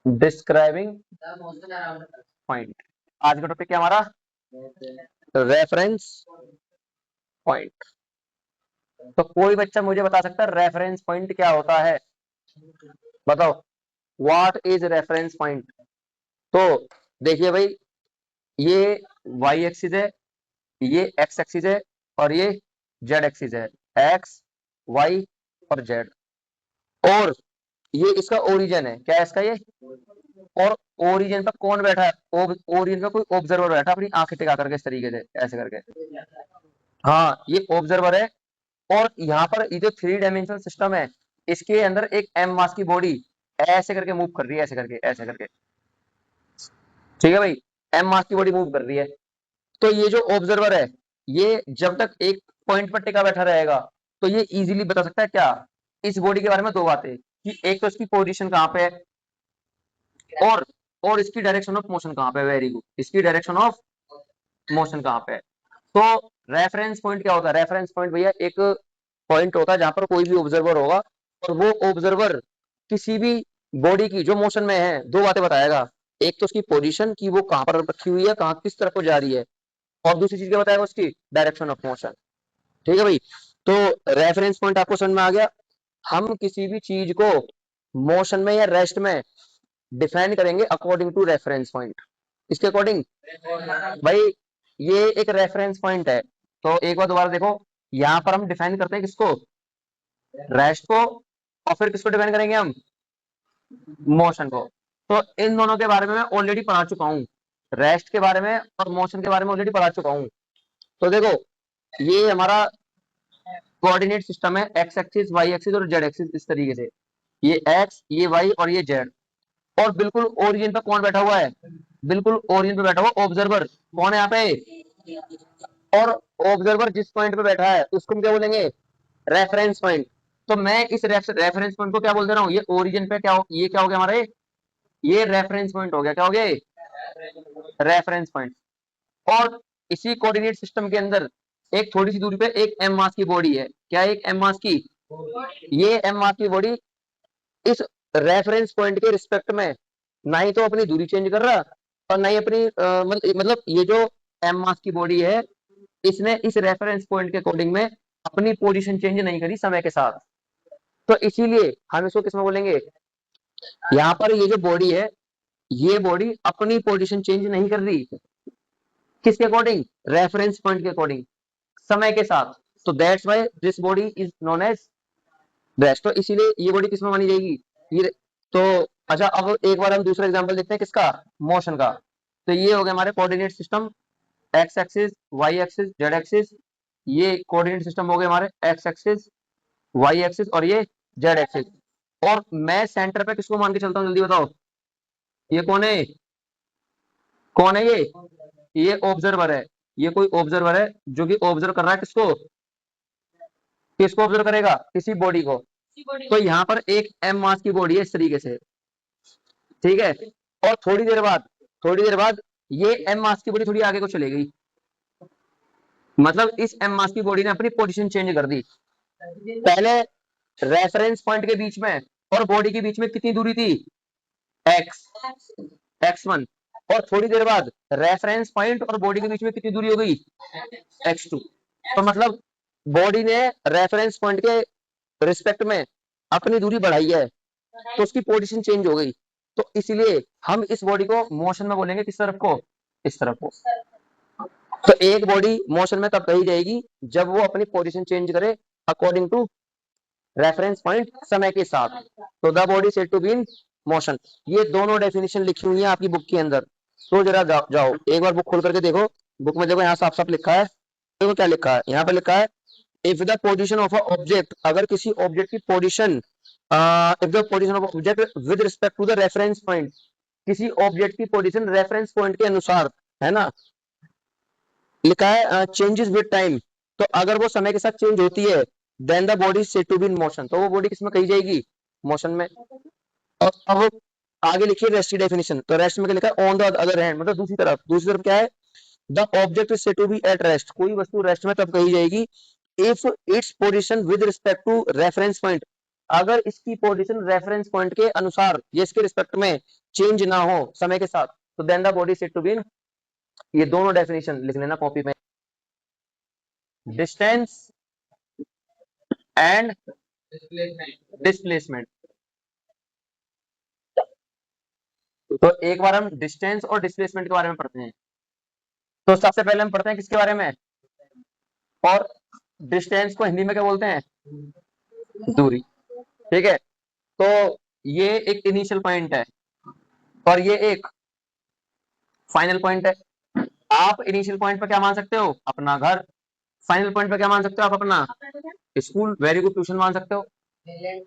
Describing point. आज का topic क्या हमारा? Reference point. तो कोई बच्चा मुझे बता सकता है रेफरेंस पॉइंट क्या होता है? बताओ, व्हाट इज रेफरेंस पॉइंट? तो देखिए भाई, ये वाई एक्सिस है, ये एक्स एक्सिस है, और ये जेड एक्सिस है। एक्स, वाई और जेड। और ये इसका ओरिजिन है। क्या है इसका ये? और ओरिजिन पर कौन बैठा है? ओरिजिन पर कोई ऑब्जर्वर बैठा है, अपनी आंखें टिका करके इस तरीके से, ऐसे करके। हाँ, ये ऑब्जर्वर है। और यहाँ पर ये जो थ्री डायमेंशनल सिस्टम है, इसके अंदर एक एम मास की बॉडी ऐसे करके मूव कर रही है, ऐसे करके, ऐसे करके। ठीक है भाई, एम मास की बॉडी मूव कर रही है। तो ये जो ऑब्जर्वर है, ये जब तक एक पॉइंट पर टिका बैठा रहेगा, तो ये इजीली बता सकता है क्या? इस बॉडी के बारे में दो बातें, कि एक तो इसकी पोजीशन कहाँ पे है, और इसकी डायरेक्शन ऑफ मोशन कहाँ पे है। वेरी गुड, इसकी डायरेक्शन ऑफ मोशन कहाँ पे है। तो रेफरेंस पॉइंट क्या होता है? रेफरेंस पॉइंट भैया एक पॉइंट होता है जहां पर कोई भी ऑब्जर्वर होगा, और वो ऑब्जर्वर किसी भी बॉडी की जो मोशन में है, दो बातें बताएगा। एक तो उसकी पोजीशन, कि वो कहाँ पर रखी हुई है, कहाँ किस तरफ को जा रही है, और दूसरी चीज क्या बताएगा? उसकी डायरेक्शन ऑफ मोशन। ठीक है भाई, तो रेफरेंस पॉइंट आपको समझ में आ गया। हम किसी भी चीज को मोशन में या रेस्ट में डिफाइन करेंगे अकॉर्डिंग टू रेफरेंस पॉइंट। इसके अकॉर्डिंग भाई, ये एक रेफरेंस पॉइंट है। तो एक बार दोबारा देखो, यहाँ पर हम डिफाइन करते हैं किसको? रेस्ट को। और फिर किसको डिफाइन करेंगे हम? मोशन को। तो इन दोनों के बारे में मैं ऑलरेडी पढ़ा चुका हूँ। रेस्ट के बारे में और मोशन के बारे में ऑलरेडी पढ़ा चुका हूँ। तो देखो, ये हमारा कोऑर्डिनेट सिस्टम है, एक्स एक्सिस, वाई एक्सिस और जेड एक्सिस, इस तरीके से। ये एक्स, ये वाई और ये जेड। और बिल्कुल ओरिजिन पे कौन बैठा हुआ है? बिल्कुल ओरिजिन पे बैठा हुआ ऑब्जर्वर। कौन है यहाँ पे? और ऑब्जर्वर जिस पॉइंट पे बैठा है उसको हम क्या बोलेंगे? Reference point. तो मैं इस रेफरेंस पॉइंट को क्या बोल दे रहा हूँ? ये ओरिजिन पे क्या हो, ये क्या हो गया हमारे? ये रेफरेंस पॉइंट हो गया। क्या हो गया? Reference point. और इसी कोऑर्डिनेट सिस्टम के अंदर एक थोड़ी सी दूरी पे एक एम मास की बॉडी है। क्या है? एक एम मास की। ये एम मास की बॉडी इस रेफरेंस पॉइंट के रिस्पेक्ट में ना ही तो अपनी दूरी चेंज कर रहा, और ना ही अपनी मतलब ये जो एम मास की बॉडी है, इसने इस रेफरेंस पॉइंट के अकॉर्डिंग में अपनी पोजीशन चेंज नहीं करी समय के साथ। तो इसीलिए हम इसको किसमें बोलेंगे? यहाँ पर ये जो बॉडी है, ये बॉडी अपनी पोजीशन चेंज नहीं कर रही। किसके अकॉर्डिंग? रेफरेंस पॉइंट के अकॉर्डिंग, समय के साथ। तो that's why this body is known as rest. तो इसीलिए ये बॉडी किसमें मानी जाएगी? ये। तो अच्छा, अब एक बार हम दूसरा एग्जांपल देखते हैं, किसका? मोशन का। तो ये हो गया हमारे coordinate system, X axis, Y axis, Z axis. ये कोऑर्डिनेट सिस्टम हो गए हमारे एक्स एक्सिस, वाई एक्सिस और ये जेड एक्सिस। और मैं सेंटर पे किसको मान के चलता हूँ? जल्दी बताओ, ये कौन है? कौन है ये ऑब्जर्वर है। ये कोई ऑब्जर्वर है जो कि ऑब्जर्व कर रहा है किसको? किसको ऑब्जर्व करेगा? किसी बॉडी को। तो यहाँ पर एक एम मास की बॉडी है इस तरीके से। ठीक है। और थोड़ी देर बाद ये एम मास की बॉडी थोड़ी आगे को चले गई। मतलब इस एम मास की बॉडी ने अपनी पोजीशन चेंज कर दी। पहले रेफरेंस पॉइंट के बीच में और बॉडी के बीच में कितनी दूरी थी? X, x1। और थोड़ी देर बाद रेफरेंस पॉइंट और बॉडी के बीच में कितनी दूरी हो गई? x2। तो मतलब बॉडी ने रेफरेंस पॉइंट के रिस्पेक्ट में अपनी दूरी बढ़ाई है, तो उसकी पोजीशन चेंज हो गई। तो इसीलिए हम इस बॉडी को मोशन में बोलेंगे किस तरफ को? इस तरफ को। तो एक बॉडी मोशन में तब कही जाएगी जब वो अपनी पोजीशन चेंज करे अकॉर्डिंग टू रेफरेंस पॉइंट, समय के साथ। तो the body said to be in motion. ये दोनों डेफिनेशन लिखी हुई है आपकी बुक के अंदर। तो जरा जाओ एक बार बुक खोल करके देखो। बुक में देखो, यहाँ साफ साफ लिखा है। देखो क्या लिखा है, यहाँ पे लिखा है, if the position of a object, अगर किसी ऑब्जेक्ट की position, if the position of object with respect to the reference point, किसी ऑब्जेक्ट की पोजीशन रेफरेंस पॉइंट के अनुसार, है ना, लिखा है चेंजेस विद टाइम, तो अगर वो समय के साथ चेंज होती है, then the body said to be in motion, तो वो बॉडी किसमें कही जाएगी? मोशन में। और अब आगे लिखिए रेस्ट की डेफिनेशन। तो रेस्ट में क्या लिखा है? ऑन द अदर हैंड, मतलब दूसरी तरफ क्या है? The object is said to be at rest, कोई वस्तु रेस्ट में तब कही जाएगी if its position with respect to reference point अगर इसकी पोजीशन रेफरेंस पॉइंट के अनुसार ये इसके रिस्पेक्ट में चेंज ना हो समय के साथ, तो then the body said to be, ये दोनों डेफिनेशन लिख लेना कॉपी में, डिस्टेंस एंड डिस्प्लेसमेंट। तो एक बार हम डिस्टेंस और डिस्प्लेसमेंट के बारे में पढ़ते हैं। तो सबसे पहले हम पढ़ते हैं किसके बारे में, और डिस्टेंस को हिंदी में क्या बोलते हैं, दूरी। ठीक है, तो ये एक इनिशियल पॉइंट है और ये एक फाइनल पॉइंट है। आप इनिशियल पॉइंट पर क्या मान सकते हो, अपना घर। फाइनल पॉइंट पर क्या मान सकते हो आप, अपना स्कूल, वेरी गुड, ट्यूशन मान सकते हो,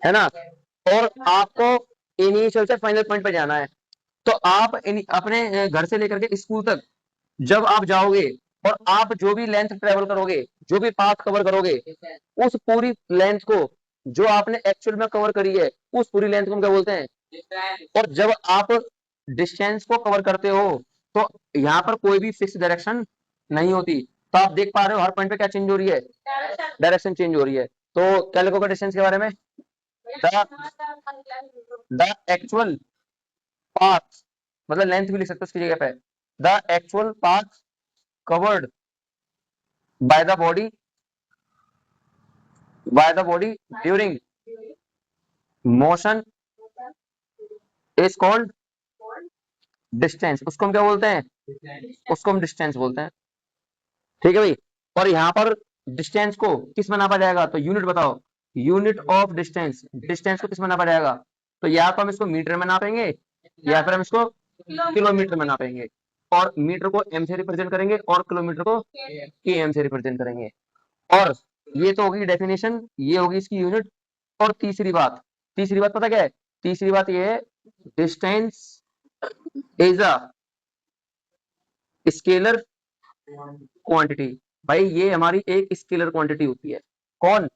है ना। और आपको इनिशियल से फाइनल पॉइंट पर जाना है, तो आप अपने घर से लेकर के स्कूल तक जब आप जाओगे और आप जो भी लेंथ ट्रेवल करोगे, जो भी पाथ कवर करोगे, उस पूरी लेंथ को जो आपने एक्चुअल में कवर करी है, उस पूरी लेंथ को हम क्या बोलते हैं। और जब आप डिस्टेंस को कवर करते हो तो यहाँ पर कोई भी फिक्स डायरेक्शन नहीं होती। तो आप देख पा रहे हो हर पॉइंट पे क्या चेंज हो रही है, डायरेक्शन चेंज हो रही है। तो क्या लिखोगे डिस्टेंस के बारे में, द एक्चुअल पाथ, मतलब लेंथ भी लिख सकते हो उसकी जगह पे, the actual path covered by the body during motion is called distance। उसको हम क्या बोलते हैं, उसको हम डिस्टेंस बोलते हैं। ठीक है भाई, और यहाँ पर डिस्टेंस को किस में नापा जाएगा, तो यूनिट बताओ, यूनिट ऑफ डिस्टेंस, डिस्टेंस को किस में नापा जाएगा, तो या तो हम इसको मीटर में नापेंगे या फिर हम इसको किलोमीटर में नापेंगे, और मीटर को एम से रिप्रेजेंट करेंगे और किलोमीटर को के एम से रिप्रेजेंट करेंगे। और ये तो होगी डेफिनेशन, ये होगी इसकी यूनिट। और तीसरी बात पता क्या है, तीसरी बात ये है, distance is a scalar quantity. भाई ये हमारी एक स्केलर क्वांटिटी होती है, कौन,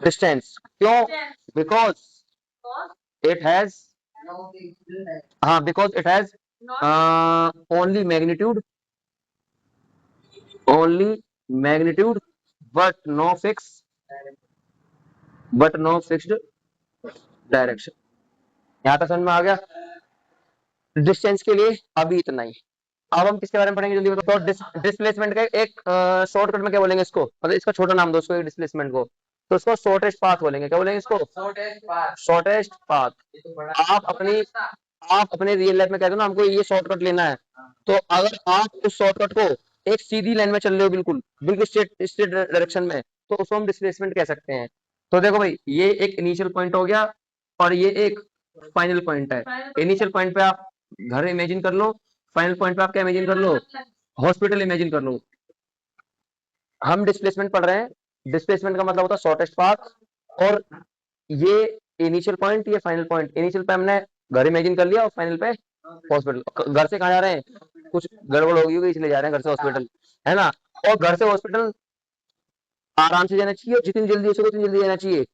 डिस्टेंस। क्यों, बिकॉज इट हैज, हाँ because it has only magnitude, only magnitude, but no fixed direction. यहाँ तक समझ में आ गया। डिस्टेंस के लिए अभी इतना ही। अब हम किसके बारे में पढ़ेंगे जल्दी बताओ, तो डिस्प्लेसमेंट का एक शॉर्टकट में क्या बोलेंगे इसको, मतलब इसका छोटा नाम दो उसको डिस्प्लेसमेंट को, तो उसको शॉर्टेस्ट पाथ बोलेंगे। क्या बोलेंगे इसको, शॉर्टेस्ट पाथ। आप अपने रियल लाइफ में कहते हो ना हमको ये शॉर्टकट लेना है, तो अगर आप उस शॉर्टकट को एक सीधी लाइन में चल रहे हो, बिल्कुल बिल्कुल स्ट्रेट डायरेक्शन में, तो उसको हम डिस्प्लेसमेंट कह सकते हैं। तो देखो भाई, ये एक इनिशियल पॉइंट हो गया और ये एक फाइनल पॉइंट है। इनिशियल पॉइंट पे आप घर इमेजिन कर लो, फाइनल पॉइंट पे आप क्या इमेजिन कर लो, हॉस्पिटल इमेजिन कर लो। हम डिस्प्लेसमेंट पढ़ रहे हैं, डिस्प्लेसमेंट का मतलब होता है शॉर्टेस्ट पाथ, और ये इनिशियल पॉइंट, ये फाइनल पॉइंट। इनिशियल पे हमने घर इमेजिन कर लिया और फाइनल पे हॉस्पिटल। घर से कहाँ जा रहे हैं, कुछ गड़बड़ होगी होगी इसलिए जा रहे हैं घर से हॉस्पिटल, है ना। और घर से हॉस्पिटल आराम से जाना चाहिए, जितनी जल्दी हो सके उतनी जल्दी जाना चाहिए,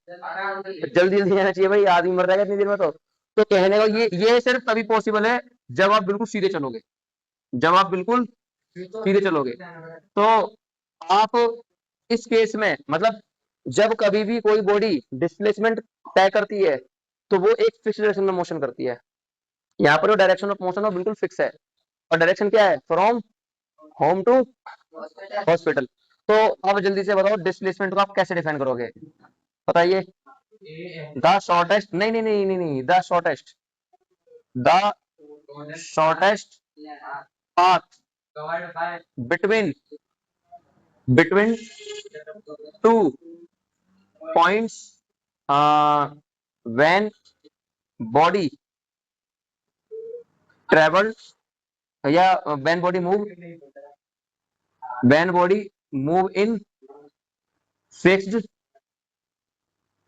जल्दी जल्दी जाना चाहिए भाई, आदमी मर जाएगा इतनी देर में। तो कहने का ये सिर्फ तभी पॉसिबल है जब आप बिल्कुल सीधे चलोगे, जब आप बिल्कुल सीधे चलोगे। तो आप इस केस में, मतलब जब कभी भी कोई बॉडी डिस्प्लेसमेंट तय करती है तो वो एक फिक्स डायरेक्शन में मोशन करती है। यहाँ पर डायरेक्शन ऑफ मोशन बिल्कुल फिक्स है, और डायरेक्शन क्या है, फ्रॉम होम टू हॉस्पिटल। तो अब जल्दी से बताओ डिस्प्लेसमेंट को आप कैसे डिफाइन करोगे, बताइए। द शॉर्टेस्ट, नहीं नहीं नहीं नहीं नहीं, the shortest path between two points when body travel, या when body move in fixed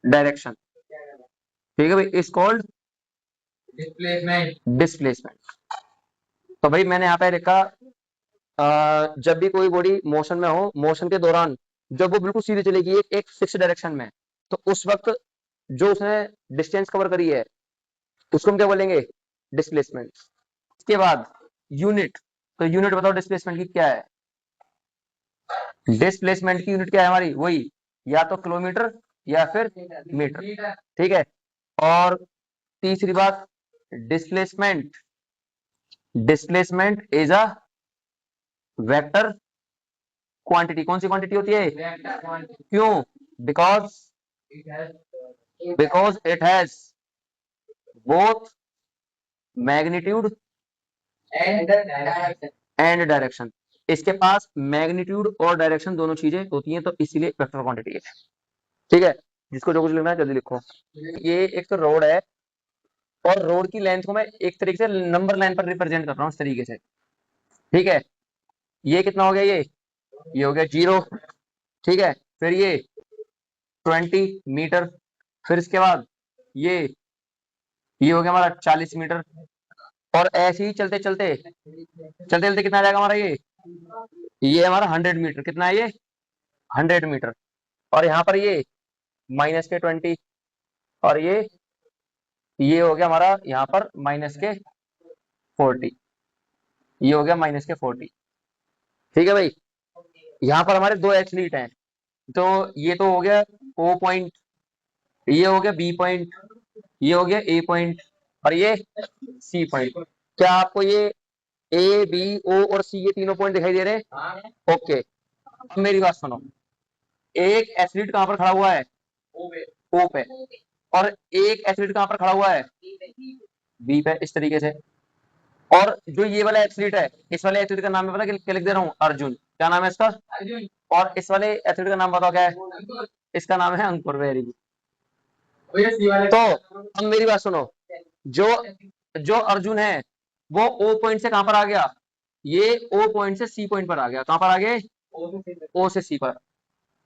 direction. ठीक है भाई, इज कॉल्ड डिस्प्लेसमेंट। तो भाई मैंने यहाँ पे लिखा, जब भी कोई बॉडी मोशन में हो, मोशन के दौरान जब वो बिल्कुल सीधे चलेगी एक फिक्स डायरेक्शन में, तो उस वक्त जो उसने डिस्टेंस कवर करी है उसको हम क्या बोलेंगे, डिस्प्लेसमेंट। इसके बाद यूनिट, तो यूनिट बताओ डिस्प्लेसमेंट की क्या है, डिस्प्लेसमेंट की यूनिट क्या है हमारी, वही या तो किलोमीटर या फिर मीटर। ठीक है। और तीसरी बात, displacement, displacement is a vector quantity. कौन सी क्वांटिटी होती है? क्यों? Because it has both magnitude and direction. इसके पास मैग्नीट्यूड और डायरेक्शन दोनों चीजें होती हैं, तो इसीलिए वेक्टर क्वांटिटी है। ठीक है, जिसको जो कुछ लिखना है जल्दी लिखो। ये एक तो रोड है, और रोड की लेंथ को मैं एक तरीके से नंबर लाइन पर रिप्रेजेंट कर रहा हूँ इस तरीके से। ठीक है, ये कितना हो गया? ये हो गया 0। ठीक है, फिर ये 20 मीटर। फिर इसके बाद ये हो गया हमारा 40 मीटर। और ऐसे ही चलते चलते चलते चलते कितना आ जाएगा हमारा? ये हमारा 100 मीटर। कितना है ये? 100 मीटर। और यहाँ पर ये -20। और ये हो गया हमारा यहाँ पर -40। ये हो गया -40। ठीक है भाई। यहाँ पर हमारे दो एथलीट हैं, तो ये तो हो गया O पॉइंट, ये हो गया B पॉइंट, ये हो गया A पॉइंट, और ये C पॉइंट। क्या आपको ये A, B, O और C ये तीनों पॉइंट दिखाई दे रहे हैं? ओके, अब मेरी बात सुनो। एक एथलीट कहां पर खड़ा हुआ है? O पे। और एक एथलीट कहां पर खड़ा हुआ है? B पे, इस तरीके से। और जो ये वाला एथलीट है, इस वाले एथलीट का नाम मैं पता क्या लिख दे रहा हूँ? अर्जुन। क्या नाम है इसका? और इस वाले एथलीट का नाम बताओ क्या है? इसका नाम है अंकुर। Very good. तो अब मेरी बात सुनो, जो जो अर्जुन है वो O पॉइंट से कहां पर आ गया? ये O पॉइंट से C पॉइंट पर आ गया। कहां पर आ गए? O से C पर।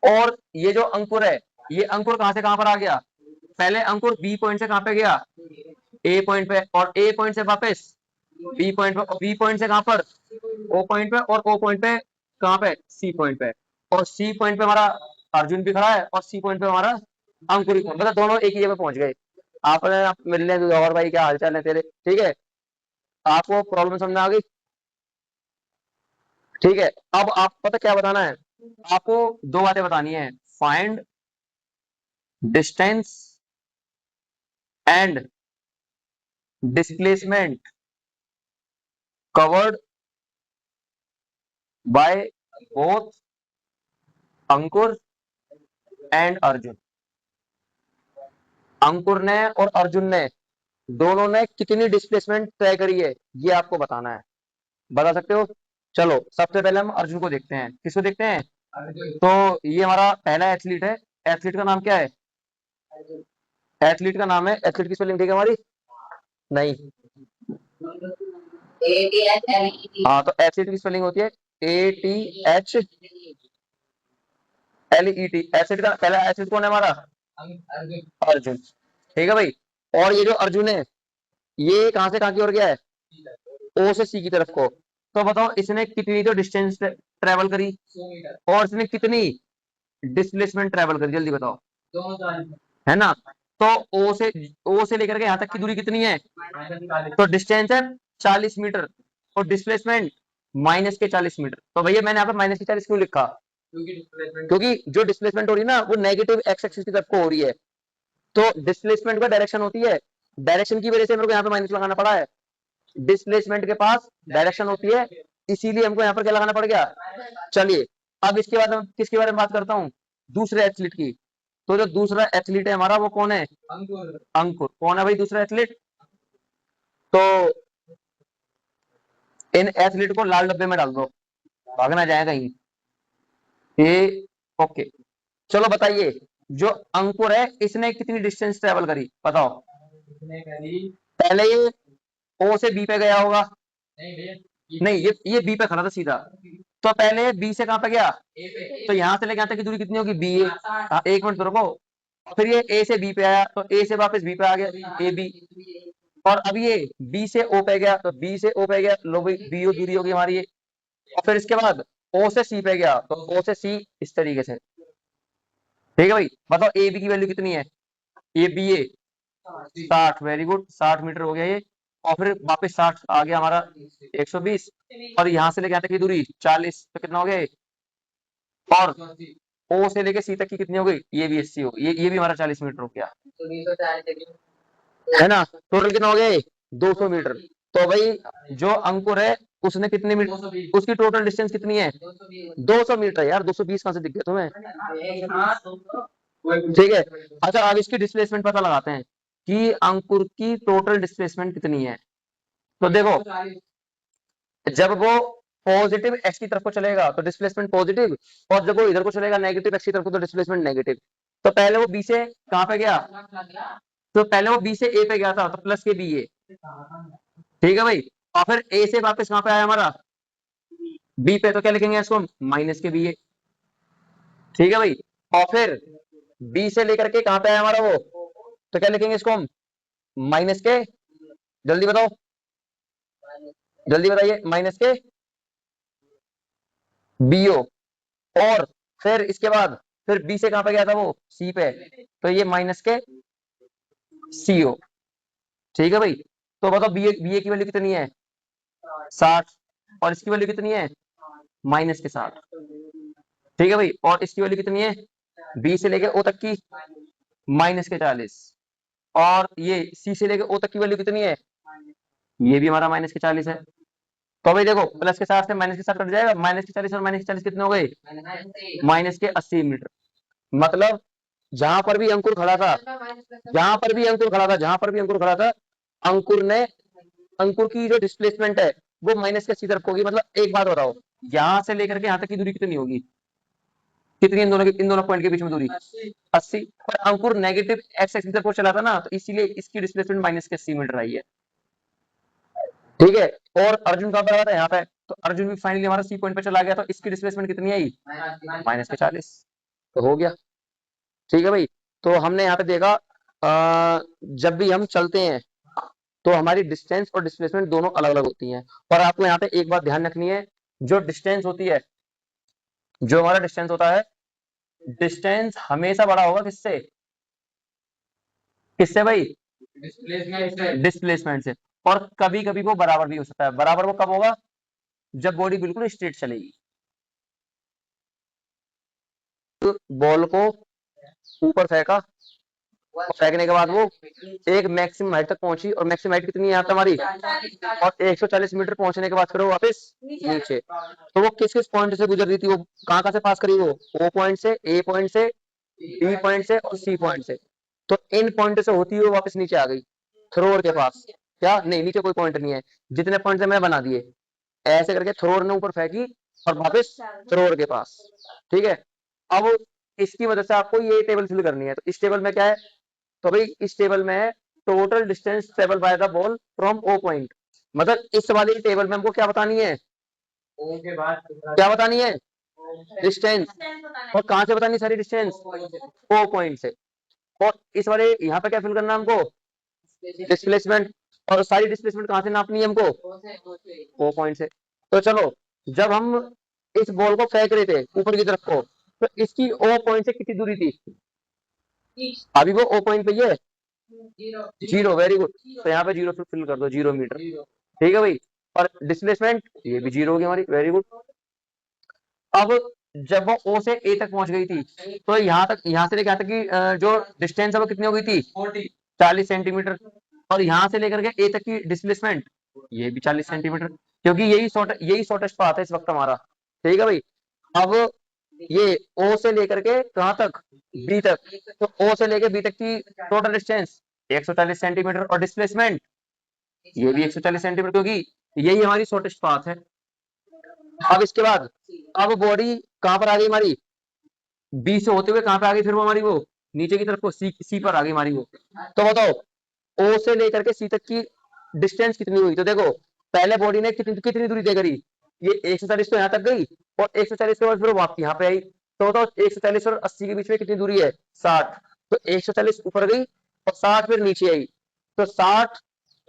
और ये जो अंकुर है, ये अंकुर कहां से कहां पर आ गया? पहले अंकुर B पॉइंट से कहां पे गया? A पॉइंट पे। और A पॉइंट से वापस B पॉइंट पे। और B पॉइंट से कहां पर? O पॉइंट पे। और O पॉइंट पे कहां पे? C पॉइंट पे। और C पॉइंट पे हमारा अर्जुन भी खड़ा है, और C पॉइंट पे हमारा अंकुर भी। मतलब दोनों एक ही जगह पहुंच गए। आपने आप मिलने और भाई क्या हालचाल है तेरे? ठीक है, आपको प्रॉब्लम समझ में आ गई? ठीक है, अब आप पता क्या बताना है? आपको दो बातें बतानी है। Find distance and displacement covered by both Ankur and Arjun. Ankur ने और अर्जुन ने दोनों ने कितनी डिस्प्लेसमेंट तय करी है, ये आपको बताना है। बता सकते हो? चलो सबसे पहले हम अर्जुन को देखते हैं। किसको देखते हैं? तो ये हमारा पहला एथलीट है। एथलीट का नाम क्या है? एथलीट का नाम है, एथलीट की स्पेलिंग ठीक है हमारी? नहीं। हाँ, तो एथलीट की स्पेलिंग होती है ATHLET। एथलीट का पहला एथलीट कौन है हमारा? अर्जुन। ठीक है भाई। और ये जो अर्जुन है, ये कहां से कहां की ओर गया है? O से C की तरफ को। तो बताओ इसने कितनी तो डिस्टेंस ट्रेवल करी, और इसने कितनी डिस्प्लेसमेंट ट्रेवल करी? जल्दी बताओ। है ना? तो O से लेकर के यहां तक की दूरी कितनी है? तो डिस्टेंस है 40 मीटर, और डिस्प्लेसमेंट -40 मीटर। तो भैया मैंने यहाँ पर -40 क्यों लिखा? क्योंकि जो डिस्प्लेसमेंट हो रही है ना, वो नेगेटिव एक्स एक्सिस की तरफ को हो रही है। तो डिस्प्लेसमेंट का डायरेक्शन होती है, डायरेक्शन की वजह से मेरे को यहाँ पे माइनस लगाना पड़ा है। डिस्प्लेसमेंट के पास डायरेक्शन होती है, इसीलिए हमको यहाँ पर क्या लगाना पड़ गया? चलिए, अब इसके बाद हम किसके बारे में बात करता हूँ? दूसरे एथलीट की। तो जो दूसरा एथलीट है हमारा, वो कौन है? अंकुर। कौन है भाई दूसरा एथलीट? तो इन एथलीट को लाल डब्बे में डाल दो, भागना जाए कहीं। ये ओके। चलो बताइए, जो अंकुर है इसने कितनी डिस्टेंस ट्रेवल करी? बताओ। पहले ये O से B पे गया होगा। नहीं, ये B पे खड़ा था सीधा। तो पहले B से कहां पे गया? तो यहां से लेके यहां तक की दूरी कितनी होगी? BA। हाँ, एक मिनट तो रुको। फिर ये A से B पे आया, तो A से वापस B पे आ गया, AB। और अब ये B से O पे गया, तो B से O पे गया। लो भाई, BO दूरी होगी हमारी ये। और फिर इसके बाद O से C पे गया, तो O से C, इस तरीके से। ठीक है भाई, बताओ AB की वैल्यू कितनी है? ये BA 60। वेरी गुड, 60 मीटर हो गया ये। और फिर वापस 60 आ गया हमारा 120। और यहाँ से लेके यहाँ तक की दूरी 40, तो कितना हो गया ये? और ओ से लेके सी तक की कितनी हो गई, ये भी 80 हो गई, ये भी हमारा 40 मीटर हो गया, है ना। टोटल कितना हो गया, 200 मीटर। तो भाई जो अंकुर है उसने कितने मीटर, उसकी टोटल डिस्टेंस कितनी है, 200 मीटर। यार 220 कहां से दिख गया तुम्हें, ठीक है। अच्छा अब इसकी डिस्प्लेसमेंट पता लगाते हैं कि अंकुर की टोटल डिस्प्लेसमेंट कितनी है। तो देखो जब वो पॉजिटिव एक्स की तरफ को चलेगा तो डिस्प्लेसमेंट पॉजिटिव, और जब वो इधर को चलेगा नेगेटिव एक्स की तरफ को तो डिस्प्लेसमेंट नेगेटिव। तो पहले वो बी से कहां पे गया, तो पहले वो बी से ए पे गया था तो प्लस के बी ए, ठीक है भाई। और फिर ए से वापस कहां पे आया हमारा, बी पे, तो क्या लिखेंगे इसको, माइनस के बी ए, ठीक है भाई। और फिर बी से लेकर के कहां पे आया हमारा वो, तो क्या लिखेंगे इसको हम, माइनस के, जल्दी बताओ, जल्दी बताइए, माइनस के बीओ। और फिर इसके बाद फिर बी से कहां पे गया था वो, सी पे, तो ये माइनस के सीओ, ठीक है भाई। तो बताओ बी ए की वैल्यू कितनी है, 60, और इसकी वैल्यू कितनी है, माइनस के 60, ठीक है भाई। और इसकी वैल्यू कितनी है, बी से लेके ओ तक की माइनस के 40, और ये सी से लेके ओ तक की वैल्यू कितनी है, ये भी हमारा माइनस के 40 है। तो भाई देखो प्लस के 60 से माइनस के 60 कट जाएगा, माइनस के 40 और माइनस के 40 कितने हो गए, माइनस के 80 मीटर। मतलब जहां पर भी अंकुर खड़ा था, जहां पर भी अंकुर खड़ा था, जहां पर भी अंकुर खड़ा था, अंकुर ने, अंकुर की जो डिस्प्लेसमेंट है वो माइनस के 80 तरफ होगी। मतलब एक बात बताओ, यहां से लेकर के यहां तक की दूरी कितनी होगी, कितनी इन दोनों पॉइंट के बीच में दूरी, 80। पर अंकुर नेगेटिव एक्स एक्सिस की तरफ चला था ना, तो इसीलिए इसकी डिस्प्लेसमेंट माइनस के 80 मीटर आई है, ठीक है। और अर्जुन कहां पर आ था, यहाँ पे, तो अर्जुन भी फाइनली हमारा सी पॉइंट पे चला गया, तो इसकी डिस्प्लेसमेंट कितनी आई, माइनस के 40, तो हो गया, ठीक है भाई। तो हमने यहाँ पे देखा जब भी हम चलते हैं तो हमारी डिस्टेंस और डिस्प्लेसमेंट दोनों अलग अलग होती हैं। और आपको यहाँ पे एक बात ध्यान रखनी है, जो डिस्टेंस होती है, जो हमारा डिस्टेंस होता है, डिस्टेंस हमेशा बड़ा होगा किससे, किससे भाई, डिस्प्लेसमेंट से। और कभी कभी वो बराबर भी हो सकता है। बराबर वो कब होगा, जब बॉडी बिल्कुल स्ट्रेट चलेगी। तो बॉल को ऊपर फेंका, फेंकने के बाद वो एक मैक्सिमम हाइट तक पहुंची, और मैक्सिमम हाइट कितनी है यहाँ पे हमारी, और 140 मीटर पहुंचने के बाद फिर वो वापस नीचे। तो वो किस किस पॉइंट से गुजर रही थी, वो कहाँ कहाँ से पास करी, वो ओ पॉइंट से, ए पॉइंट से, बी पॉइंट से और सी पॉइंट से। तो इन पॉइंट से होती हुई वो वापस नीचे आ गई थ्रोअर के पास। क्या नहीं, नीचे कोई पॉइंट नहीं है, जितने पॉइंट से मैं बना दिए, ऐसे करके थ्रोअर ने ऊपर फेंकी और वापस थ्रोअर के पास, ठीक है। अब इसकी वजह से आपको ये टेबल फिल करनी है। तो इस टेबल में क्या है, तो भाई इस टेबल में है total distance travel by the ball from O point. मतलब इस वाली टेबल में हमको क्या बतानी है, ओ के बाद क्या बतानी है, डिस्टेंस। और कहां से बतानी सारी डिस्टेंस, ओ पॉइंट से। और इस वाले यहाँ पे क्या फिल करना है हमको, डिस्प्लेसमेंट। और सारी डिस्प्लेसमेंट कहां से नापनी है हमको, ओ पॉइंट से। तो चलो जब हम इस बॉल को फेंक रहे थे ऊपर की तरफ को, तो इसकी ओ पॉइंट से कितनी दूरी थी, अभी वो ओ पॉइंट पे ही है, जीरो, वेरी गुड। तो यहाँ पे जीरो फिल कर दो, 0 मीटर, ठीक है भाई। और डिस्प्लेसमेंट ये भी जीरो होगी हमारी, वेरी गुड। अब जब वो ओ से ए तक पहुंच गई थी, तो यहाँ तक, यहाँ से लेकर यहाँ तक की जो डिस्टेंस है वो कितनी हो गई थी, 40 सेंटीमीटर। और यहाँ से लेकर के ए तक की डिस्प्लेसमेंट ये भी 40 सेंटीमीटर, क्योंकि यही शॉर्टेस्ट पाथ है इस वक्त हमारा, ठीक है भाई। अब ये ओ से लेकर के कहां तक, बी तक। तो ओ से लेकर बी तक की टोटल डिस्टेंस 140 सेंटीमीटर, और डिस्प्लेसमेंट ये भी 140 सेंटीमीटर, क्योंकि यही हमारी शॉर्टेस्ट पाथ है। अब इसके बाद अब बॉडी कहां पर आ गई हमारी, बी से होते हुए कहां पे आ गई, फिर वो हमारी वो नीचे की तरफ को सी पर आ गई हमारी वो। तो बताओ ओ से लेकर के सी तक की डिस्टेंस कितनी हुई। तो देखो पहले बॉडी ने कितनी दूरी तय करी, ये 140 तो यहाँ तक गई, और 140 के बाद फिर वापस यहाँ पे आई। तो बताओ 140 और 80 के बीच में कितनी दूरी है, 60। तो 140 ऊपर गई और 60 फिर नीचे आई। तो 60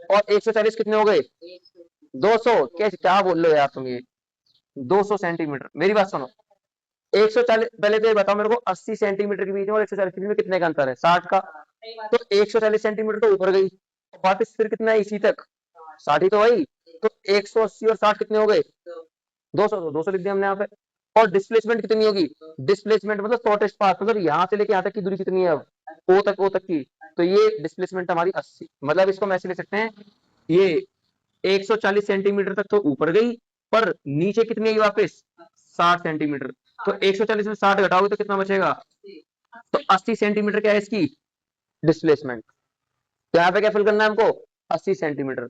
और 140 कितने हो गए, 200। कैसे, क्या बोल रहे हो यार तुम ये, 200 सेंटीमीटर। मेरी बात सुनो, 140, पहले तो ये बताओ मेरे को, 80 सेंटीमीटर के बीच में और 140 के बीच में कितने का अंतर है, 60 का। तो 140 सेंटीमीटर तो ऊपर गई, वापस फिर कितना है, इसी तक 60 ही तो वही। तो 180 और 60 कितने हो गए, 200। तो 200 लिख दिया हमने यहाँ पे। और डिस्प्लेसमेंट कितनी होगी, डिस्प्लेसमेंट मतलब शॉर्टेस्ट पाथ, मतलब यहाँ से लेके यहाँ तक की दूरी कितनी है अब, ओ तक की, तो ये डिस्प्लेसमेंट हमारी 80, मतलब इसको हम ऐसे ले सकते हैं, ये 140 सेंटीमीटर तक तो ऊपर गई, पर नीचे कितनी आई वापस 60 सेंटीमीटर, तो 140 में 60 घटाओगे तो कितना बचेगा, तो 80 सेंटीमीटर क्या है इसकी डिस्प्लेसमेंट। तो यहाँ पे क्या फिल करना है हमको, 80 सेंटीमीटर।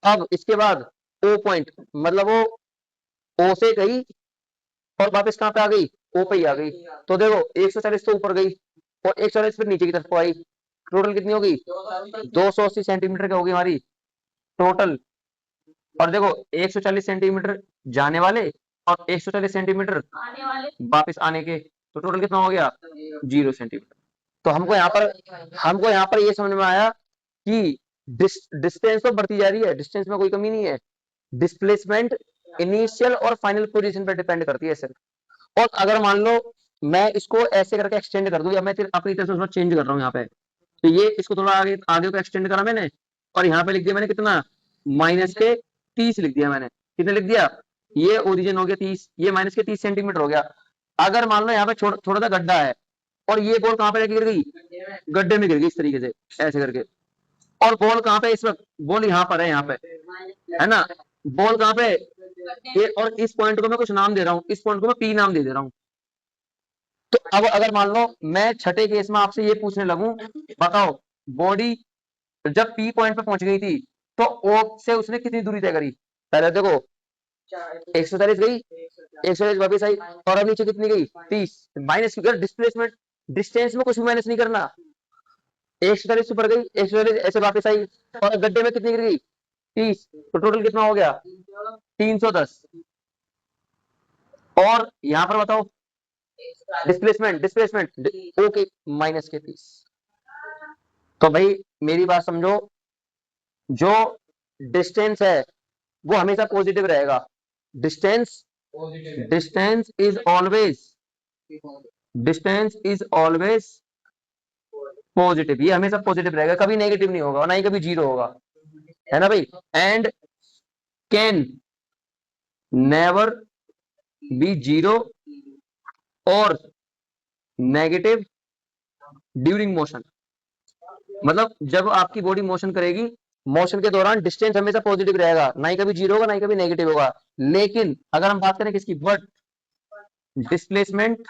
अब इसके बाद ओ पॉइंट, मतलब वो ओ से गई और वापस कहाँ पे आ गई, ओ पे ही आ गई, तो देखो 140 तो ऊपर गई और 140 फिर नीचे की तरफ को आई, टोटल कितनी होगी 280 सेंटीमीटर की होगी हमारी टोटल। और देखो 140 सेंटीमीटर जाने वाले और 140 सेंटीमीटर वापस आने के, तो टोटल कितना हो गया 0 सेंटीमीटर। तो हमको यहाँ पर ये समझ में आया कि डिस्टेंस तो बढ़ती जा रही है, डिस्टेंस में कोई कमी नहीं है, डिस्प्लेसमेंट इनिशियल और फाइनल पोजीशन पर डिपेंड करती है सिर्फ। और अगर मान लो मैं इसको ऐसे करके एक्सटेंड कर दूं, या मैं अपनी तरफ से उसमें चेंज कर रहा हूँ यहाँ पे, तो ये इसको थोड़ा आगे आगे को एक्सटेंड करा मैंने, और यहाँ पे लिख दिया मैंने कितना -30 लिख दिया मैंने, कितने लिख दिया, ये ओरिजिन हो गया 30, ये -30 सेंटीमीटर हो गया। अगर मान लो यहाँ पे थोड़ा सा गड्ढा है और ये बॉल कहाँ पे गिर गई, गड्ढे में गिर गई इस तरीके से ऐसे करके, और बॉल कहाँ पे इस वक्त, बॉल यहाँ पर है, यहाँ पे है ना, बॉल कहाँ पे ये, और इस पॉइंट को मैं कुछ नाम दे रहा हूँ, इस पॉइंट को मैं पी नाम दे दे रहा हूँ। तो अब अगर मान लो मैं छठे केस में आपसे ये पूछने लगूं, बताओ बॉडी जब पी पॉइंट पे पहुंच गई थी तो ओ से उसने कितनी दूरी तय करी, पहले देखो 140 गई, 140 वापिस आई, और अब नीचे कितनी गई 30, माइनस डिस्प्लेसमेंट, डिस्टेंस में कुछ भी माइनस नहीं करना, 140 ऊपर गई, 140 ऐसे वापस आई, और गड्ढे में कितनी गिर गई 30, तो टोटल कितना हो गया 310। और यहाँ पर बताओ डिस्प्लेसमेंट, ओके -30। तो भाई मेरी बात समझो, जो डिस्टेंस है वो हमेशा पॉजिटिव रहेगा, distance distance is always distance is always positive, ये हमेशा पॉजिटिव रहेगा, कभी नेगेटिव नहीं होगा, ना ही कभी जीरो होगा, है ना भाई, and can never be zero और नेगेटिव ड्यूरिंग मोशन, मतलब जब आपकी बॉडी मोशन करेगी, मोशन के दौरान डिस्टेंस हमेशा पॉजिटिव रहेगा, ना ही कभी जीरो होगा ना ही कभी नेगेटिव होगा। लेकिन अगर हम बात करें किसकी, but displacement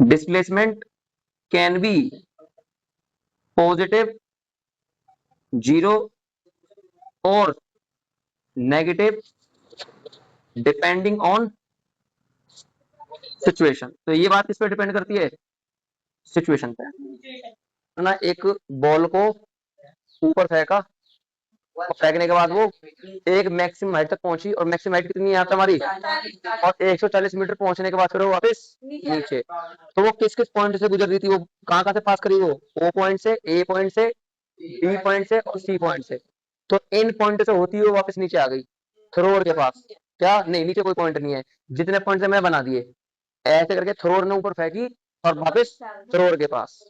displacement can be positive, zero और नेगेटिव डिपेंडिंग ऑन सिचुएशन। तो ये बात किस पे डिपेंड करती है, सिचुएशन पे ना। एक बॉल को ऊपर फेंका और फेंकने के बाद वो एक मैक्सिमम हाइट तक पहुंची, और मैक्सिमम हाइट कितनी है यहाँ पे हमारी, और 140 मीटर पहुंचने के बाद फिर वो वापस नीचे, तो वो किस किस पॉइंट से गुजर रही थी, वो कहाँ कहाँ से पास करी, वो ओ पॉइंट से, ए पॉइंट से, बी पॉइंट से और सी पॉइंट से, तो इन पॉइंट से होती हुई वापस नीचे आ गई थ्रोअर के पास। क्या नहीं, नीचे कोई पॉइंट नहीं है, जितने पॉइंट से मैं बना दिए, ऐसे करके थ्रोअर ने ऊपर फेंकी और वापस थ्रोअर के पास,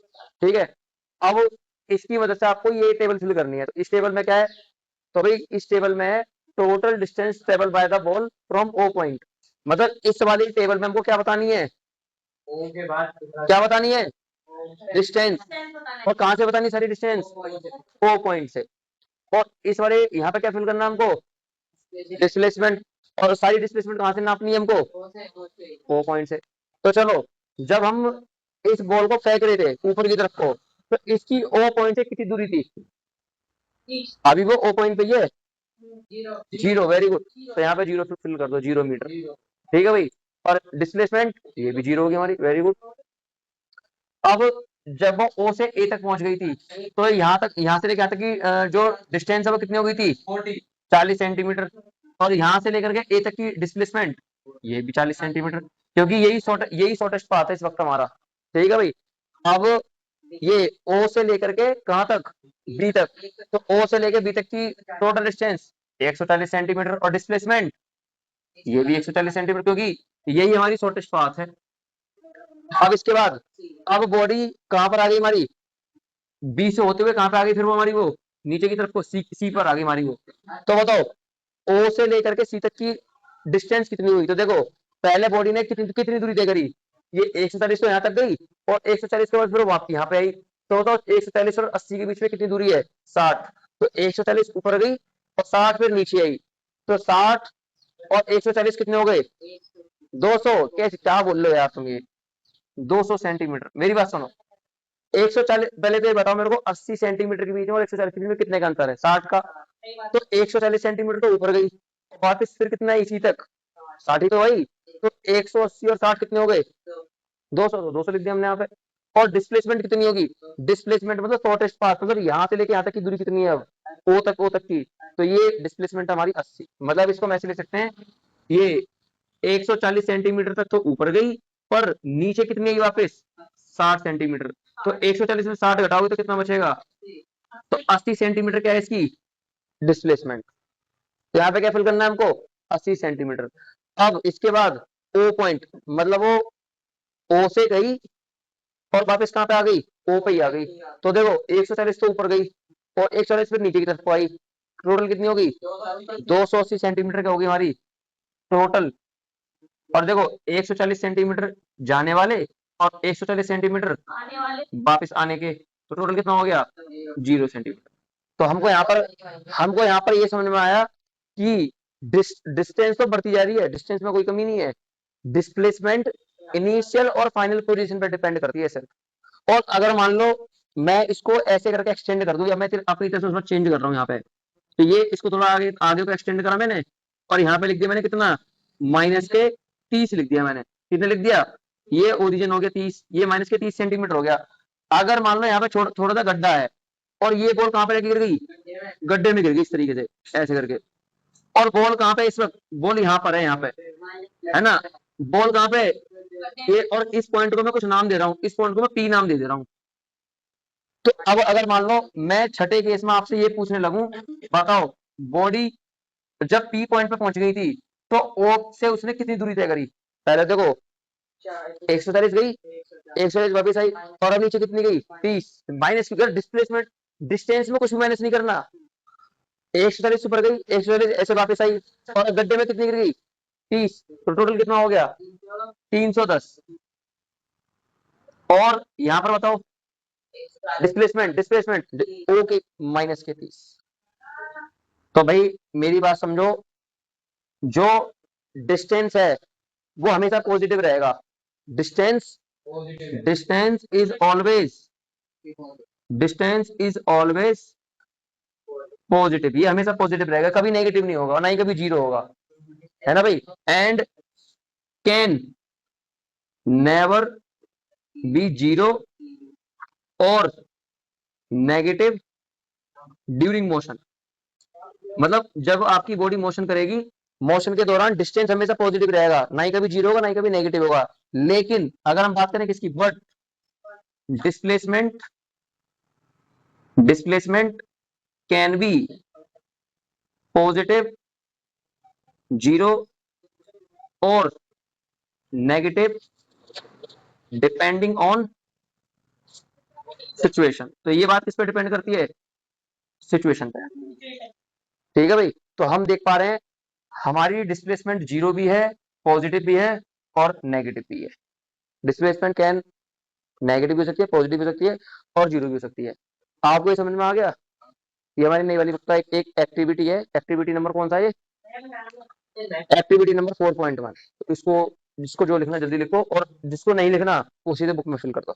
ठीक है। अब इसकी मदद से आपको ये टेबल फिल करनी है, तो इस टेबल में क्या है, तो भाई इस टेबल में है total distance travel by the ball from O point, मतलब इस वाली टेबल में हमको क्या बतानी है, क्या बतानी है, डिस्टेंस, और कहां से बतानी सारी डिस्टेंस, ओ पॉइंट से, और इस वाले यहाँ पे क्या फिल करना हमको, डिस्प्लेसमेंट, और सारी डिस्प्लेसमेंट कहां से नापनी है हमको, ओ पॉइंट से। तो चलो जब हम इस बॉल को फेंक रहे थे ऊपर की तरफ को, तो इसकी ओ पॉइंट से कितनी दूरी थी, अभी वो ओ पॉइंट पे ही है, जीरो, वेरी गुड, तो यहाँ पे जीरो फिल कर दो, 0 मीटर, ठीक है भाई। और डिस्प्लेसमेंट ये भी जीरो होगी हमारी, वेरी गुड। अब जब वो ओ से ए तक पहुंच गई थी, तो यहाँ से लेकर यहाँ तक की जो डिस्टेंस है वो कितनी हो गई थी 40 सेंटीमीटर, और यहाँ से लेकर के ए तक की डिस्प्लेसमेंट ये भी 40 सेंटीमीटर, क्योंकि यही शॉर्टेस्ट पाथ है इस वक्त हमारा, ठीक है भाई। अब ये ओ से लेकर के कहां तक, बी तक, तो ओ से लेकर बी तक की टोटल डिस्टेंस 140 सेंटीमीटर, और डिस्प्लेसमेंट ये भी 140 सेंटीमीटर, क्योंकि यही हमारी शॉर्टेस्ट पाथ है। अब इसके बाद अब बॉडी कहां पर आ गई हमारी, बी से होते हुए कहां पे आ गई, फिर वो हमारी वो नीचे की तरफ को सी पर आ गई हमारी वो। तो बताओ ओ से लेकर के सी तक की डिस्टेंस कितनी हुई, तो देखो पहले बॉडी ने कितनी कितनी दूरी तय करी, ये 140 तो यहाँ तक गई और 140 के बाद फिर वापस यहाँ पे आई, तो बताओ 140 और 80 के बीच में कितनी दूरी है, 60। तो 140 ऊपर गई और 60 फिर नीचे आई, तो 60 और 140 कितने हो गए, 200। कैसे क्या बोल रहे हो यार तुम, ये 200 सेंटीमीटर। मेरी बात सुनो, 140 पहले तो ये बताओ मेरे को, 80 सेंटीमीटर के बीच में और 140 के बीच में कितने का अंतर है, 60 का। तो 140 सेंटीमीटर तो ऊपर गई, वापस फिर कितना है इसी तक, 60 ही तो वही। तो 180 और 60 कितने हो गए, 200। तो 200 लिख दिया हमने यहाँ पे। और डिस्प्लेसमेंट कितनी होगी, डिस्प्लेसमेंट मतलब शॉर्टेस्ट पाथ, मतलब यहाँ से लेके यहाँ तक की दूरी कितनी है अब, ओ तक की। तो ये डिस्प्लेसमेंट हमारी 80, मतलब इसको हम ऐसे ले सकते हैं, ये 140 सेंटीमीटर तक तो ऊपर गई, पर नीचे कितनी आई वापस, 60 सेंटीमीटर। तो 140 में 60 घटाओगे तो कितना बचेगा, तो 80 सेंटीमीटर क्या है इसकी डिस्प्लेसमेंट। तो यहाँ पे क्या फिल करना है हमको, 80 सेंटीमीटर। अब इसके बाद ओ पॉइंट, मतलब वो ओ से गई और वापस कहाँ पे आ गई, ओ पे ही आ गई। तो देखो 140 तो ऊपर गई और 140 फिर नीचे की तरफ को आई, टोटल कितनी होगी, 280 सेंटीमीटर क्या होगी हमारी टोटल। और देखो 140 सेंटीमीटर जाने वाले और 140 सेंटीमीटर वापस आने के, तो टोटल कितना हो गया, 0 सेंटीमीटर। तो हमको यहाँ पर ये समझ में आया कि डिस्टेंस तो बढ़ती जा रही है, डिस्टेंस में कोई कमी नहीं है, डिस्प्लेसमेंट इनिशियल और फाइनल पोजीशन पर डिपेंड करती है सिर्फ। और अगर मान लो मैं इसको ऐसे करके एक्सटेंड कर दूं, या मैं अपनी तरफ से उसमें चेंज कर रहा हूँ यहाँ पे, तो ये इसको थोड़ा आगे आगे को एक्सटेंड करा मैंने, और यहाँ पे लिख दिया मैंने कितना, माइनस के 30 लिख दिया मैंने। कितने लिख दिया, ये ओरिजिन हो गया 30, ये माइनस के 30 सेंटीमीटर हो गया। अगर मान लो यहाँ पे थोड़ा सा गड्ढा है और ये बॉल कहाँ पे जाके गिर गई, गड्ढे में गिर गई इस तरीके से ऐसे करके, और बॉल कहाँ पे इस वक्त, बॉल यहाँ पर है, यहाँ पे है ना, बॉल कहाँ पे, ये, और इस पॉइंट को मैं कुछ नाम दे रहा हूँ, इस पॉइंट को मैं पी नाम दे दे रहा हूँ। तो अब अगर मान लो मैं छठे केस में आपसे ये पूछने लगूं, बताओ बॉडी जब पी पॉइंट पे पहुंच गई थी तो ओ से उसने कितनी दूरी तय करी, पहले देखो 140 गई, 140 वापस आई, और अब नीचे कितनी गई, 30। माइनस की डिस्प्लेसमेंट, डिस्टेंस में कुछ भी माइनस नहीं करना, 140 ऊपर गई, 140 ऐसे वापस आई, और गड्ढे में कितनी गिर गई, 30। तो टोटल कितना हो गया, 310। और यहाँ पर बताओ डिस्प्लेसमेंट, डिस्प्लेसमेंट ओ के माइनस के 30। तो भाई मेरी बात समझो, जो डिस्टेंस है वो हमेशा पॉजिटिव रहेगा, distance, distance is always, distance is always positive, ये हमेशा पॉजिटिव रहेगा, कभी नेगेटिव नहीं होगा, ना ही कभी जीरो होगा, है ना भाई। And can never be zero और नेगेटिव ड्यूरिंग मोशन, मतलब जब आपकी बॉडी मोशन करेगी, मोशन के दौरान डिस्टेंस हमेशा पॉजिटिव रहेगा, ना ही कभी जीरो होगा ना ही कभी नेगेटिव होगा। लेकिन अगर हम बात करें किसकी, but displacement, displacement can be positive, zero और नेगेटिव डिपेंडिंग ऑन सिचुएशन। तो ये बात किस पे डिपेंड करती है, सिचुएशन पे, ठीक है भाई। तो हम देख पा रहे हैं हमारी डिस्प्लेसमेंट जीरो भी है, पॉजिटिव भी है और नेगेटिव भी है। डिस्प्लेसमेंट कैन नेगेटिव भी हो सकती है, पॉजिटिव भी हो सकती है और जीरो भी हो सकती है। आपको ये समझ में आ गया, ये हमारी नई वाली एक एक्टिविटी है, एक्टिविटी नंबर कौन सा है, एक्टिविटी नंबर 4.1। तो इसको, जिसको जो लिखना जल्दी लिखो, और जिसको नहीं लिखना वो सीधे बुक में फिल कर दो।